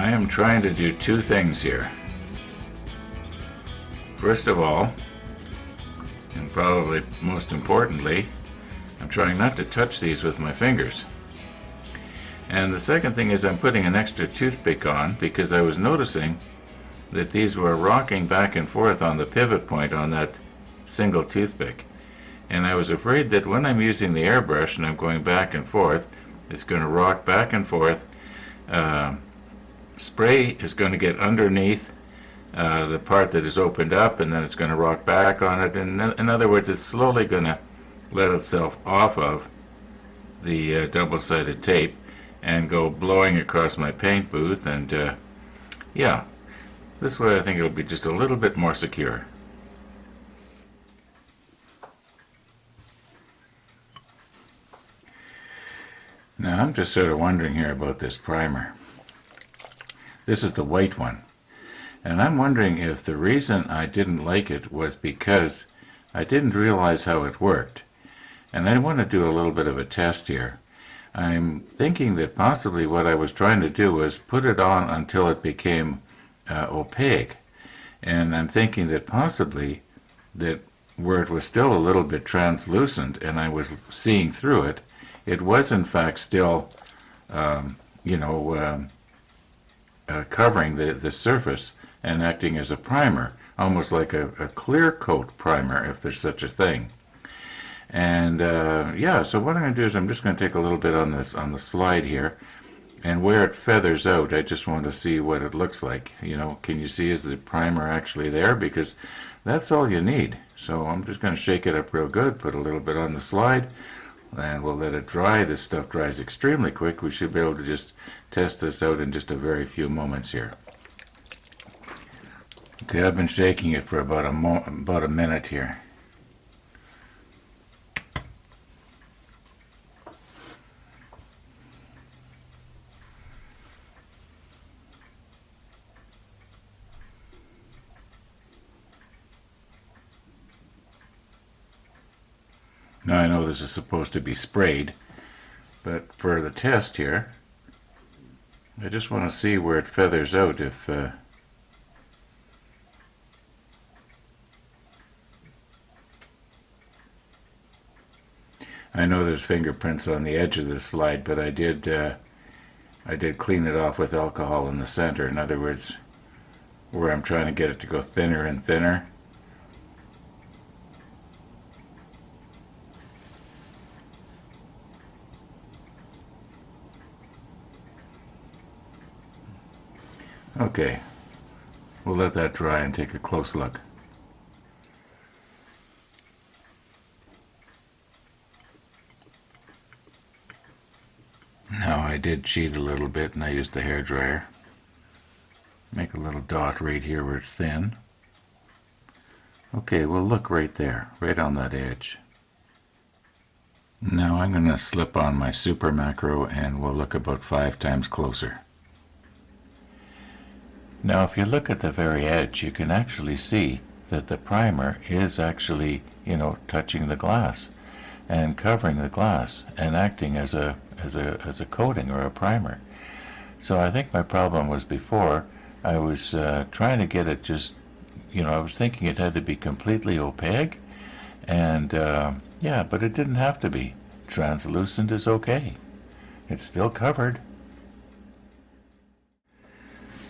I am trying to do two things here. First of all, and probably most importantly, I'm trying not to touch these with my fingers. And the second thing is I'm putting an extra toothpick on because I was noticing that these were rocking back and forth on the pivot point on that single toothpick. And I was afraid that when I'm using the airbrush and I'm going back and forth, it's going to rock back and forth. Spray is going to get underneath the part that is opened up, and then it's going to rock back on it. And in other words, it's slowly going to let itself off of the double-sided tape and go blowing across my paint booth. And yeah, this way I think it'll be just a little bit more secure. Now I'm just sort of wondering here about this primer. This is the white one. And I'm wondering if the reason I didn't like it was because I didn't realize how it worked. And I want to do a little bit of a test here. I'm thinking that possibly what I was trying to do was put it on until it became opaque. And I'm thinking that possibly that where it was still a little bit translucent and I was seeing through it, it was in fact still, covering the surface and acting as a primer, almost like a clear coat primer, if there's such a thing. And so what I'm going to do is I'm just going to take a little bit on the slide here, and where it feathers out, I just want to see what it looks like. Can you see, is the primer actually there? Because that's all you need. So I'm just going to shake it up real good, put a little bit on the slide, and we'll let it dry. This stuff dries extremely quick. We should be able to just test this out in just a very few moments here. Okay, I've been shaking it for about a minute here. Now I know this is supposed to be sprayed, but for the test here, I just want to see where it feathers out. If I know there's fingerprints on the edge of this slide, but I did clean it off with alcohol in the center. In other words, where I'm trying to get it to go thinner and thinner. Okay, we'll let that dry and take a close look. Now I did cheat a little bit and I used the hairdryer. Make a little dot right here where it's thin. Okay, well look right there, right on that edge. Now I'm going to slip on my super macro and we'll look about 5 times closer. Now if you look at the very edge, you can actually see that the primer is actually, touching the glass and covering the glass and acting as a coating or a primer. So I think my problem was before I was trying to get it just, I was thinking it had to be completely opaque, and but it didn't have to be. Translucent is okay. It's still covered.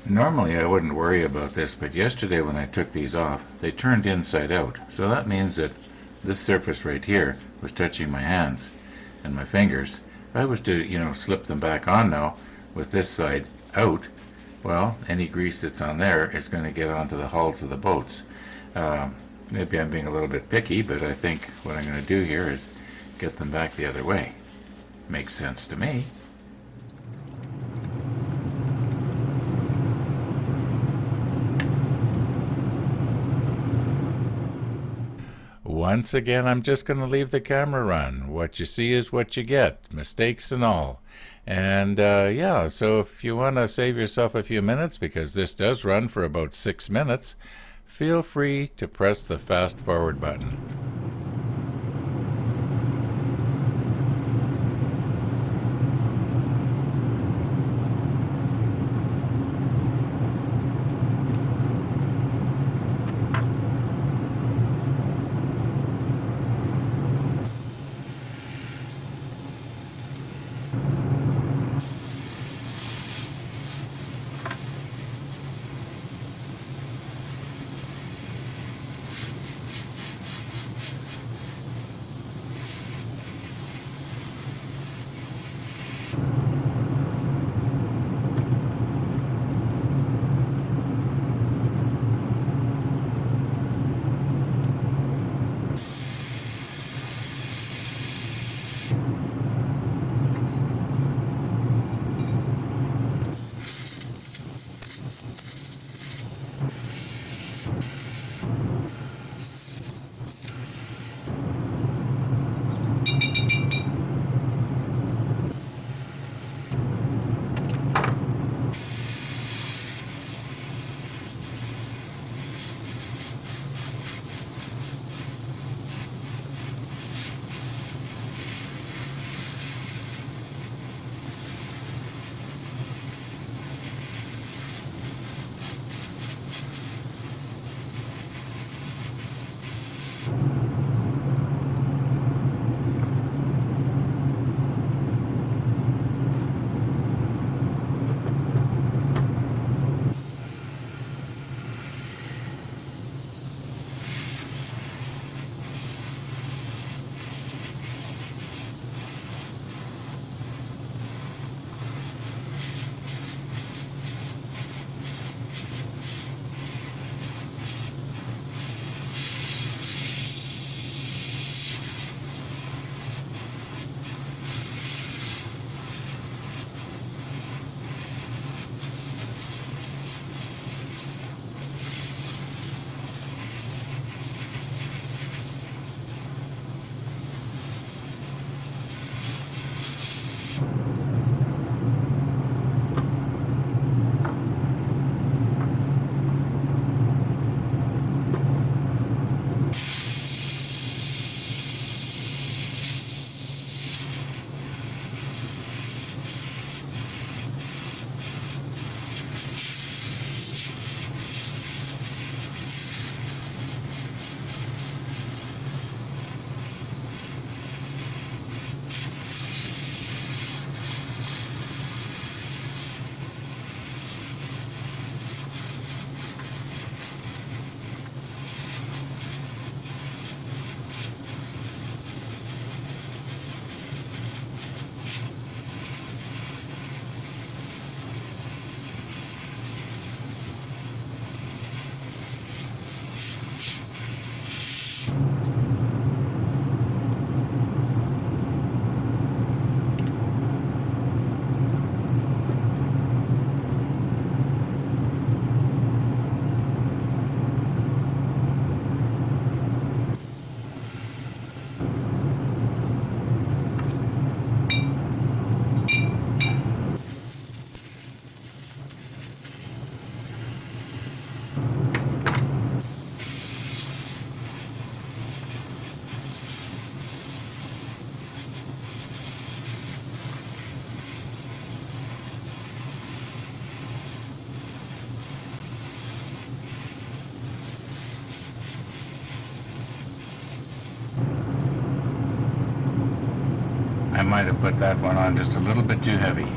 Normally I wouldn't worry about this, but yesterday when I took these off, they turned inside out. So that means that this surface right here was touching my hands and my fingers. If I was to, slip them back on now with this side out, well, any grease that's on there is going to get onto the hulls of the boats. Maybe I'm being a little bit picky, but I think what I'm going to do here is get them back the other way. Makes sense to me. Once again, I'm just going to leave the camera run. What you see is what you get, mistakes and all. And so if you want to save yourself a few minutes, because this does run for about 6 minutes, feel free to press the fast forward button. I might have put that one on just a little bit too heavy.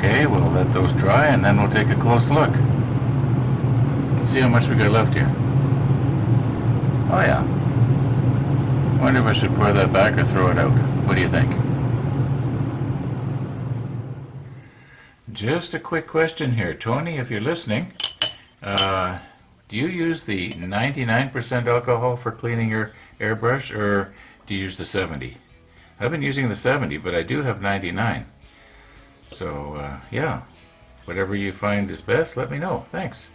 Okay, we'll let those dry and then we'll take a close look. Let's see how much we got left here. Oh yeah. Wonder if I should pour that back or throw it out. What do you think? Just a quick question here. Tony, if you're listening, do you use the 99% alcohol for cleaning your airbrush, or do you use the 70? I've been using the 70, but I do have 99. So, yeah, whatever you find is best, let me know. Thanks.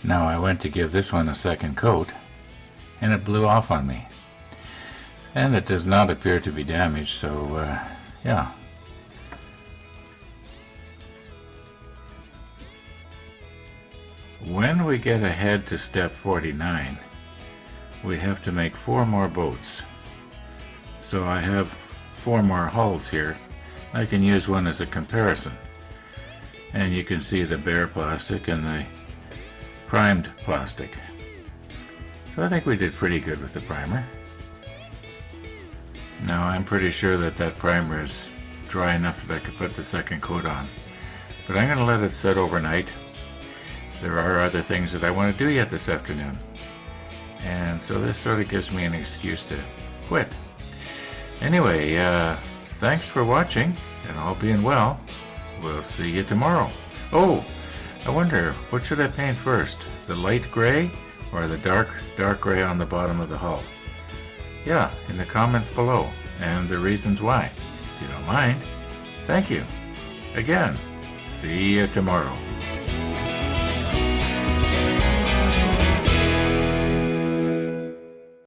Now I went to give this one a second coat, and it blew off on me. And it does not appear to be damaged, so, yeah. When we get ahead to step 49, we have to make 4 more boats. So I have 4 more hulls here. I can use one as a comparison. And you can see the bare plastic and the primed plastic. So I think we did pretty good with the primer. Now I'm pretty sure that that primer is dry enough that I could put the second coat on. But I'm going to let it set overnight. There are other things that I want to do yet this afternoon. And so this sort of gives me an excuse to quit. Anyway, thanks for watching, and all being well, we'll see you tomorrow. Oh, I wonder, what should I paint first? The light gray or the dark gray on the bottom of the hull? Yeah, in the comments below, and the reasons why. If you don't mind, thank you. Again, see you tomorrow.